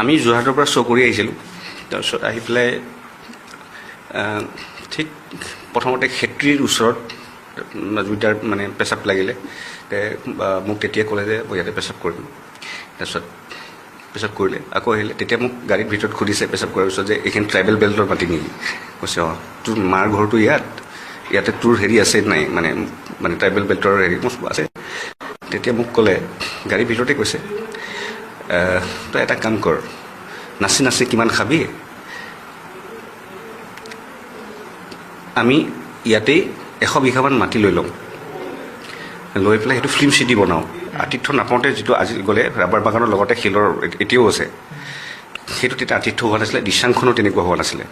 আমি যোৰহাটৰ পৰা শ্ব' কৰি আহিছিলোঁ। তাৰপিছত আহি পেলাই ঠিক প্ৰথমতে খেত্ৰীৰ ওচৰত দুইটাৰ মানে পেচাব লাগিলে। মোক তেতিয়া ক'লে যে মই ইয়াতে পেচাব কৰিম। তাৰপিছত পেচাব কৰিলে, আকৌ আহিলে। তেতিয়া মোক গাড়ীৰ ভিতৰত সুধিছে পেচাব কৰাৰ পিছত যে এইখিনি ট্ৰাইবেল বেল্টৰ মাটি নেকি? কৈছে অঁ, তোৰ মাৰ ঘৰটো ইয়াতে তোৰ হেৰি আছে নাই, মানে ট্ৰাইবেল বেল্টৰ হেৰি মোৰ আছে। তেতিয়া মোক ক'লে, গাড়ীৰ ভিতৰতে কৈছে, তই এটা কাম কৰ, নাচি নাচি কিমান খাবি, আমি ইয়াতেই 100 বিঘামান মাটি লৈ ল'ম, লৈ পেলাই সেইটো ফিল্ম চিটি বনাওঁ। আতিথ্য নাপাওঁতে যিটো আজি গ'লে ৰাবাৰ বাগানৰ লগতে শিলৰ এতিয়াও আছে, সেইটো তেতিয়া আতিথ্য হোৱা নাছিলে, দিচাংখনো তেনেকুৱা হোৱা নাছিলে।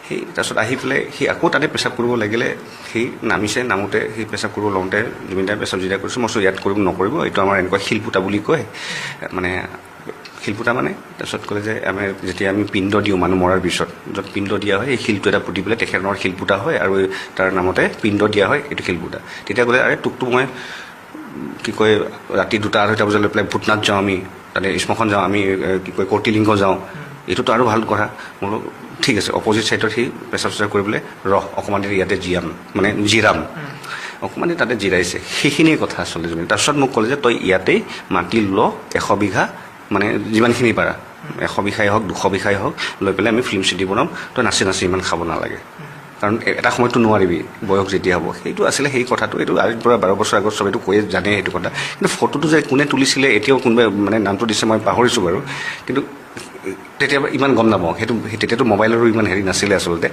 সেই তাৰপিছত আহি পেলাই সি আকৌ তাতে পেচাব কৰিব লাগিলে। সি নামিছে, নামোতে সি পেচাব কৰিব লওঁতে জুবিনদাই পেচাব যেতিয়া কৰিছোঁ, মই ইয়াত কৰিব নকৰিব, এইটো আমাৰ এনেকুৱা শিলপুটা বুলি কয়, মানে শিলপুটা মানে। তাৰপিছত ক'লে যে যেতিয়া আমি পিণ্ড দিওঁ মানুহ মৰাৰ পিছত, য'ত পিণ্ড দিয়া হয়, এই শিলটো এটা পুতি পেলাই তেখেতৰ শিলপুটা হয় আৰু তাৰ নামতে পিণ্ড দিয়া হয়, এইটো শিলপুটা। তেতিয়া ক'লে, আৰে তোকতো মই কি কয় ৰাতি 2-2:30 বজাত লৈ পেলাই ভূটনাথ যাওঁ, আমি তাতে শ্মশান যাওঁ, আমি কি কয় কৰ্টিলিংগ যাওঁ, এইটোতো আৰু ভাল কথা। মোৰ ঠিক আছে, অপজিট ছাইডত সি পেচাব চেচাব কৰিবলৈ অকণমান দেৰি ইয়াতে জিৰাম অকণমান দেৰি তাতে জিৰাইছে। সেইখিনিয়ে কথা আচলতে জুবিন। তাৰপিছত মোক ক'লে যে তই ইয়াতেই মাটি ল 100 বিঘা, মানে যিমানখিনি পাৰা, 100 বিঘাই হওক 200 বিঘাই হওক, লৈ পেলাই আমি ফিল্ম চিটি বনাম, তই নাচি নাচি ইমান খাব নালাগে, কাৰণ এটা সময়তো নোৱাৰিবি, বয়স যেতিয়া হ'ব। সেইটো আছিলে সেই কথাটো। এইটো আজিৰ পৰা 12 বছৰ আগত চবেইটো কৈয়ে জানে সেইটো কথা। কিন্তু ফটোটো যে কোনে তুলিছিলে, এতিয়াও কোনোবাই মানে নামটো দিছে, মই পাহৰিছোঁ বাৰু। কিন্তু তেতিয়া ইমান গম নাপাওঁ, তেতিয়াতো মোবাইলৰো ইমান হেৰি নাছিলে আচলতে।